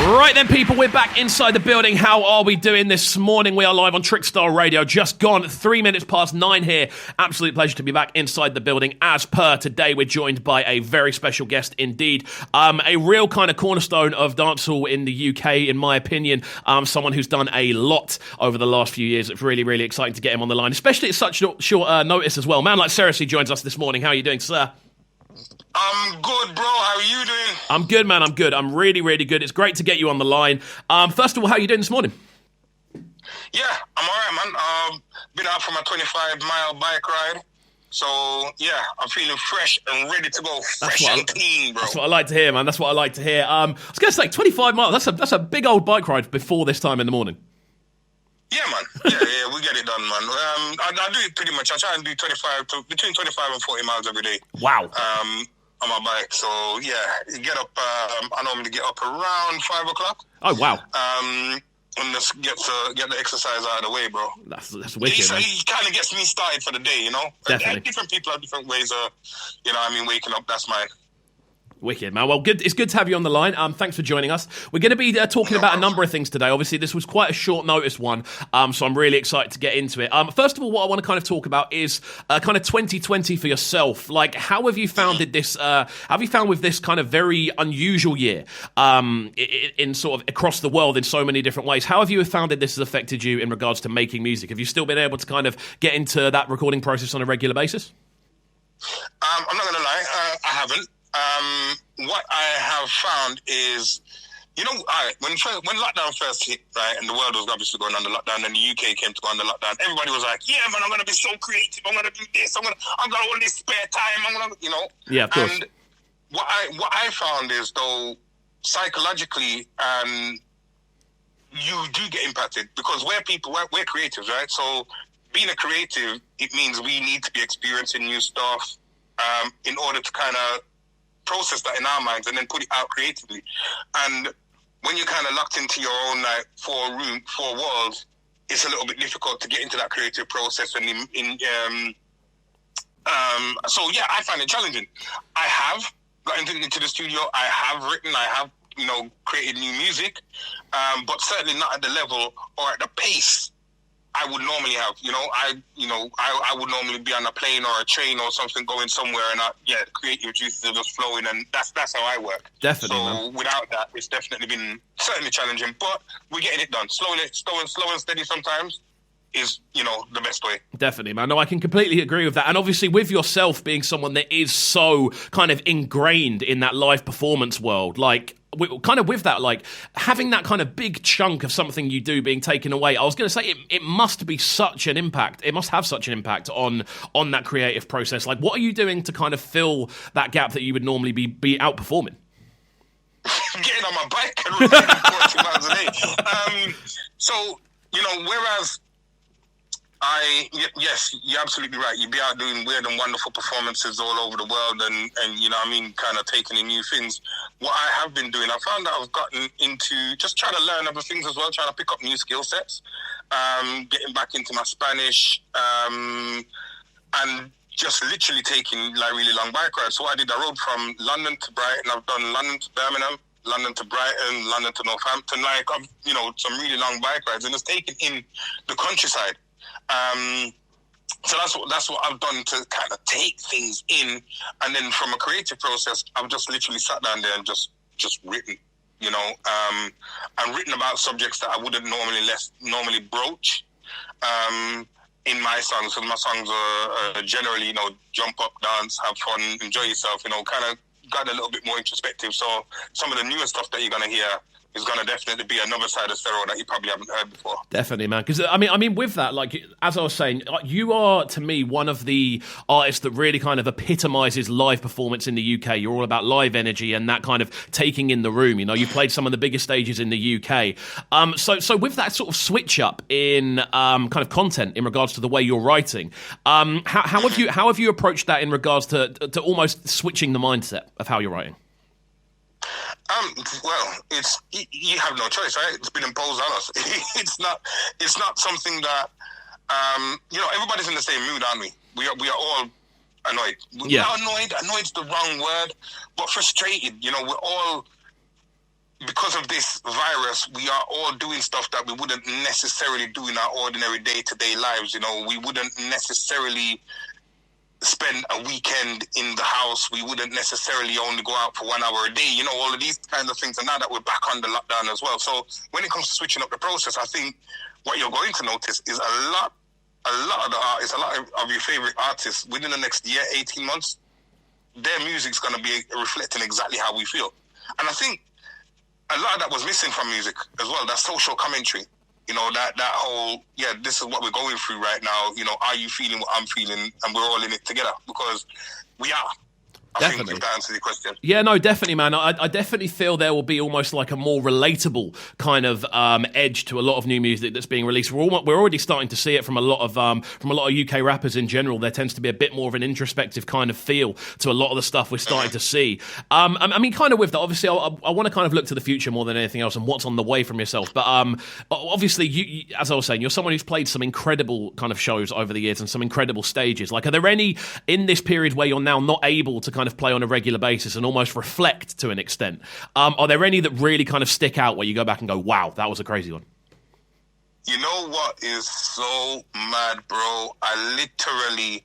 Right then, people, we're back inside the building. How are we doing this morning? We are live on Trickstar Radio. Just gone 3 minutes past 9 here. Absolute pleasure to be back inside the building. As per, today we're joined by a very special guest indeed. A real kind of cornerstone of dancehall in the UK, in my opinion. Someone who's done a lot over the last few years. It's really, really exciting to get him on the line, especially at such short notice as well. Man like Serocee joins us this morning. How are you doing, sir? I'm good, bro. How are you doing? I'm good, man. I'm good. I'm really, really good. It's great to get you on the line. First of all, how are you doing this morning? Yeah, I'm all right, man. Been out for my 25-mile bike ride. So, yeah, I'm feeling fresh and ready to go. Fresh and clean, bro. That's what I like to hear, man. That's what I like to hear. I was going to say, 25 miles. That's a big old bike ride before this time in the morning. Yeah, man. Yeah, we get it done, man. I do it pretty much. I try and do between 25 and 40 miles every day. Wow. On my bike. So, yeah, get up. I normally get up around 5 o'clock. Oh, wow. And just get the exercise out of the way, bro. That's wicked, man. He kind of gets me started for the day, you know? Definitely. Different people have different ways of, waking up. That's mine. Wicked, man. Well, good. It's good to have you on the line. Thanks for joining us. We're going to be talking about a number of things today. Obviously, this was quite a short notice one, so I'm really excited to get into it. First of all, what I want to kind of talk about is kind of 2020 for yourself. Like, how have you found this? Have you found with this kind of very unusual year in sort of across the world in so many different ways? How have you found that this has affected you in regards to making music? Have you still been able to kind of get into that recording process on a regular basis? I'm not going to lie, I haven't. What I have found is, when lockdown first hit, right, and the world was obviously going under lockdown, and the UK came to go under lockdown, everybody was like, yeah, man, I'm going to be so creative, I'm going to do this, I'm going to all this spare time, I'm going to, Yeah, of course. And what I found is, though, psychologically, you do get impacted, because we're creatives, right? So being a creative, it means we need to be experiencing new stuff in order to kind of process that in our minds and then put it out creatively. And when you're kind of locked into your own like four walls, it's a little bit difficult to get into that creative process. And so yeah, I find it challenging. I have gotten into the studio. I have written. I have created new music, but certainly not at the level or at the pace I would normally have. I would normally be on a plane or a train or something going somewhere, and creative juices are just flowing, and that's how I work. Definitely. So man. Without that, it's definitely been certainly challenging, but we're getting it done. Slow and steady sometimes is, the best way. Definitely, man. No, I can completely agree with that. And obviously with yourself being someone that is so kind of ingrained in that live performance world, like kind of with that, like having that kind of big chunk of something you do being taken away, I was going to say it must be such an impact. It must have such an impact on that creative process. Like, what are you doing to kind of fill that gap that you would normally be out performing? Getting on my bike and riding 40 miles a day. So, whereas yes, you're absolutely right. You'd be out doing weird and wonderful performances all over the world and kind of taking in new things. What I have been doing, I found that I've gotten into just trying to learn other things as well, trying to pick up new skill sets, getting back into my Spanish, and just literally taking like really long bike rides. So what I did, I rode from London to Brighton. I've done London to Birmingham, London to Brighton, London to Northampton, some really long bike rides, and it's taken in the countryside. So that's what I've done to kind of take things in, and then from a creative process, I've just literally sat down there and just written, and written about subjects that I wouldn't normally broach in my songs. So my songs are generally, jump up, dance, have fun, enjoy yourself, kind of got a little bit more introspective. So some of the newer stuff that you're gonna hear is going to definitely be another side of Sero that you probably haven't heard before. Definitely, man. Because, I mean, with that, like, as I was saying, you are, to me, one of the artists that really kind of epitomizes live performance in the UK. You're all about live energy and that kind of taking in the room. You played some of the biggest stages in the UK. So with that sort of switch up in kind of content in regards to the way you're writing, how have you approached that in regards to almost switching the mindset of how you're writing? Well, you have no choice, right? It's been imposed on us. It's not something that everybody's in the same mood, aren't we? We are all annoyed. Yeah. Not annoyed. Annoyed's the wrong word, but frustrated. We're all because of this virus, we are all doing stuff that we wouldn't necessarily do in our ordinary day-to-day lives. You know, we wouldn't necessarily spend a weekend in the house. We wouldn't necessarily only go out for 1 hour a day. You know, all of these kinds of things. And now that we're back on the lockdown as well. So when it comes to switching up the process, I think what you're going to notice is a lot of the artists, a lot of your favorite artists within the next year, 18 months, their music's going to be reflecting exactly how we feel. And I think a lot of that was missing from music as well, that social commentary. You know, that whole, this is what we're going through right now. You know, are you feeling what I'm feeling? And we're all in it together, because we are. I think if that answers your question. Yeah, no, definitely, man. I definitely feel there will be almost like a more relatable kind of edge to a lot of new music that's being released. We're already starting to see it from a lot of UK rappers in general. There tends to be a bit more of an introspective kind of feel to a lot of the stuff we're starting to see. I mean, kind of with that, obviously, I want to kind of look to the future more than anything else and what's on the way from yourself. But obviously, you, as I was saying, you're someone who's played some incredible kind of shows over the years and some incredible stages. Like, are there any in this period where you're now not able to kind of play on a regular basis and almost reflect to an extent? Are there any that really kind of stick out where you go back and go, wow, that was a crazy one? You know what is so mad, bro? I literally,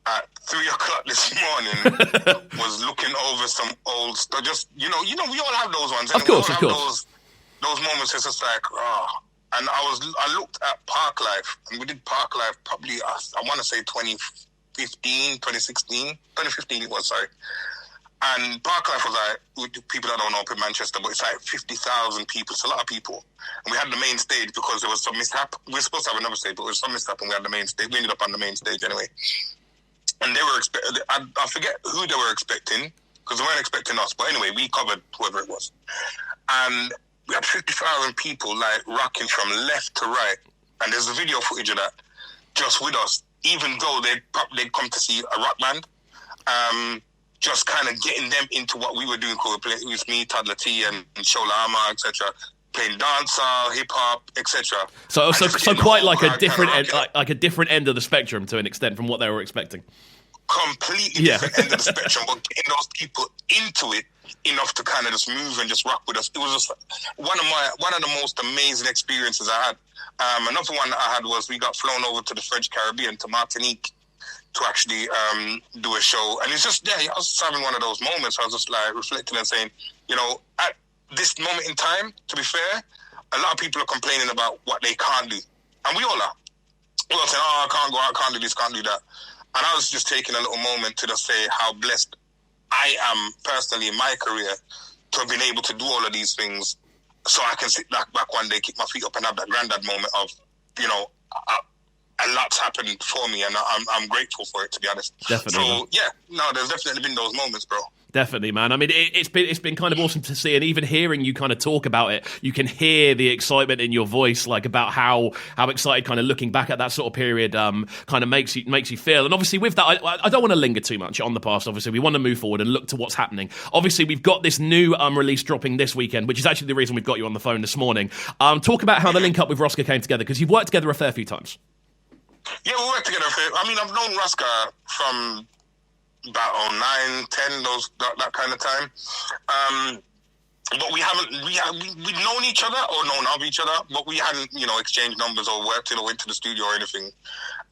at 3 o'clock this morning, was looking over some old stuff. Just, you know, we all have those ones. Of course. Those moments. It's just like, And I looked at Park Life, and we did Park Life probably, I want to say 2015 it was, sorry. And Park Life was like, people that don't know up in Manchester, but it's like 50,000 people. It's a lot of people. And we had the main stage because there was some mishap. We were supposed to have another stage, but there was some mishap and we had the main stage. We ended up on the main stage anyway. And they were expecting, I forget who they were expecting, because they weren't expecting us. But anyway, we covered whoever it was. And we had 50,000 people like rocking from left to right. And there's the video footage of that just with us, even though they'd come to see a rock band. Just kind of getting them into what we were doing. It was me, Toddler T, and Shola Ama, etc. Playing dancehall, hip hop, etc. So quite like a different end, like a different end of the spectrum to an extent from what they were expecting. Completely different end of the spectrum, but getting those people into it enough to kind of just move and just rock with us. It was just one of the most amazing experiences I had. Another one that I had was we got flown over to the French Caribbean, to Martinique, to actually do a show. And it's just, I was just having one of those moments. I was just like reflecting and saying, you know, at this moment in time, to be fair, a lot of people are complaining about what they can't do. And we all are. We're all saying, I can't go out, can't do this, can't do that. And I was just taking a little moment to just say how blessed I am personally in my career to have been able to do all of these things, so I can sit back one day, kick my feet up and have that granddad moment of, you know, a lot's happened for me, and I'm grateful for it, to be honest. Definitely. So, there's definitely been those moments, bro. Definitely, man. I mean, it's been kind of awesome to see, and even hearing you kind of talk about it, you can hear the excitement in your voice, like about how excited, kind of looking back at that sort of period, kind of makes you feel. And obviously, with that, I don't want to linger too much on the past. Obviously, we want to move forward and look to what's happening. Obviously, we've got this new release dropping this weekend, which is actually the reason we've got you on the phone this morning. Talk about how the link up with Roska came together, because you've worked together a fair few times. Yeah, we worked together. I mean, I've known Roska from about 9, 10, that kind of time. But we'd known each other or known of each other, but we hadn't, you know, exchanged numbers or worked in or went to the studio or anything.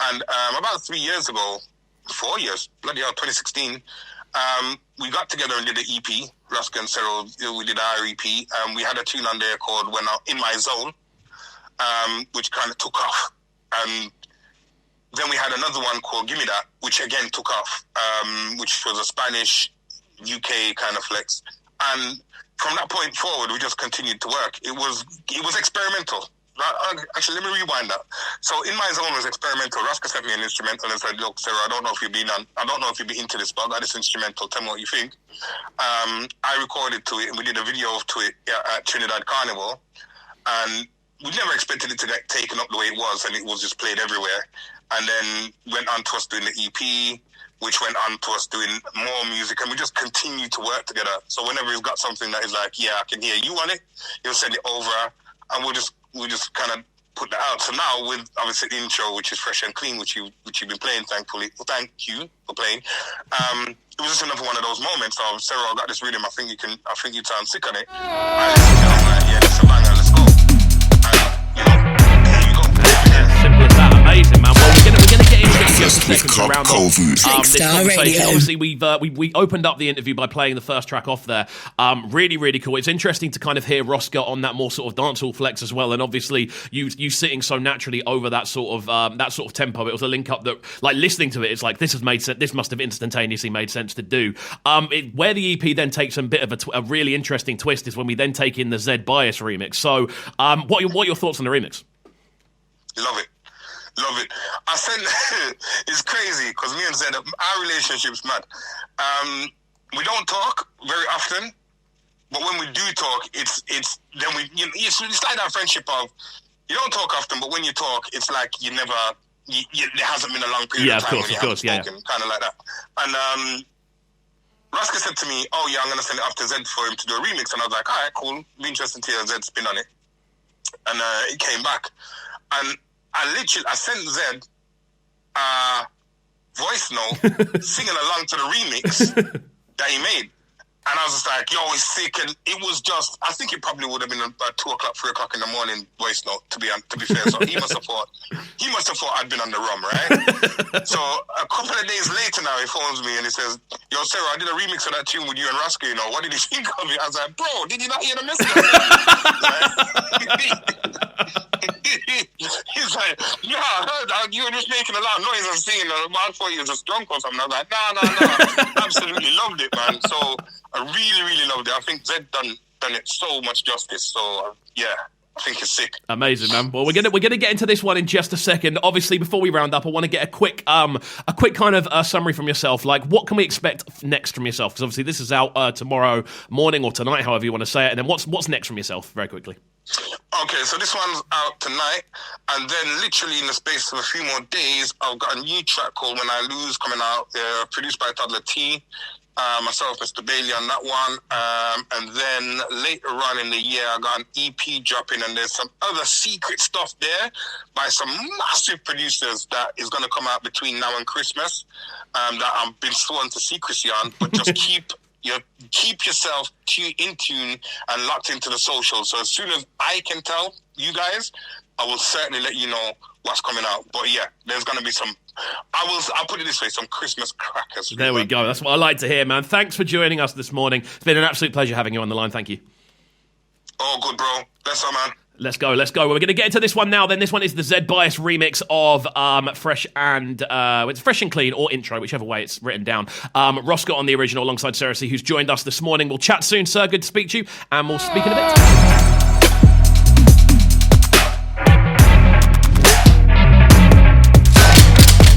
And about 3 years ago, 4 years, bloody hell, 2016, we got together and did an EP, Roska and Serocee, we did our EP, and we had a tune on there called When I'm In My Zone, which kind of took off. And then we had another one called Gimme That, which again took off, which was a Spanish, UK kind of flex. And from that point forward, we just continued to work. It was experimental. Actually, let me rewind that. So In My Zone was experimental. Roska sent me an instrumental and said, look, Sarah, I don't know if you've been into this, but I got this instrumental. Tell me what you think. I recorded to it, and we did a video to it at Trinidad Carnival. And we never expected it to get taken up the way it was, and it was just played everywhere. And then went on to us doing the EP, which went on to us doing more music, and we just continued to work together. So whenever he's got something that is like, yeah, I can hear you on it, he'll send it over, and we'll just kind of put that out. So now with obviously the intro, which is fresh and clean, which you've been playing, thankfully. Well, thank you for playing. it was just another one of those moments of, Sarah, I got this rhythm, I think you sound sick on it. I listened to it, I'm like, yeah, this is a banger, let's go. And, there you go. Simple as that. Amazing, man. Well, we're gonna get into it in just a second to round off this Trickstar conversation. Radio. Obviously, we opened up the interview by playing the first track off there. Really, really cool. It's interesting to kind of hear Roska on that more sort of dancehall flex as well, and obviously you sitting so naturally over that sort of tempo. It was a link up that, like, listening to it, it's like this has made sense. This must have instantaneously made sense to do. Where the EP then takes a bit of a really interesting twist is when we then take in the Zed Bias remix. So, what are your thoughts on the remix? Love it. I said it's crazy because me and Zed, our relationship's mad. We don't talk very often, but when we do talk, it's like that friendship of you don't talk often, but when you talk, it's like there hasn't been a long period of time when you haven't spoken, kind of like that. And Roska said to me, "Oh yeah, I'm gonna send it off to Zed for him to do a remix," and I was like, "All right, cool, be interesting to hear Zed's spin on it." And it came back, and I sent Zed a voice note singing along to the remix that he made. And I was just like, yo, it's sick. And it was just, I think it probably would have been about 2 o'clock, 3 o'clock in the morning voice note, to be fair. So he must have thought I'd been on the rum, right? So a couple of days later now, he phones me and he says, yo, Sarah, I did a remix of that tune with you and Roska, you know. What did you think of it? I was like, bro, did you not hear the message? He's like, yeah, I heard you were just making a lot of noise and singing. I thought you were just drunk or something. I was like, no. Absolutely loved it, man. So I really, really loved it. I think Zed done it so much justice. So yeah, I think it's sick. Amazing, man. Well, we're gonna get into this one in just a second. Obviously, before we round up, I want to get a quick kind of summary from yourself. Like, what can we expect next from yourself? Because obviously, this is out tomorrow morning or tonight, however you want to say it. And then what's next from yourself, very quickly? Okay, so this one's out tonight, and then literally in the space of a few more days, I've got a new track called When I Lose coming out, produced by Toddler T. Myself, Mr. Bailey on that one. And then later on in the year, I got an EP dropping, and there's some other secret stuff there by some massive producers that is going to come out between now and Christmas that I've been sworn to secrecy on, but just keep yourself in tune and locked into the social. So as soon as I can tell you guys, I will certainly let you know what's coming out. But yeah, there's going to be some, I'll put it this way, some Christmas crackers. There we go. That's what I like to hear, man. Thanks for joining us this morning. It's been an absolute pleasure having you on the line. Thank you. Oh, good, bro. That's all, man. Let's go. We're going to get into this one now. Then this one is the Zed Bias remix of Fresh and Clean, or Intro, whichever way it's written down. Roska on the original alongside Serocee, who's joined us this morning. We'll chat soon, sir. Good to speak to you, and we'll speak in a bit.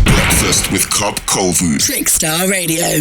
Breakfast with CubCamTV. Trickstar Radio.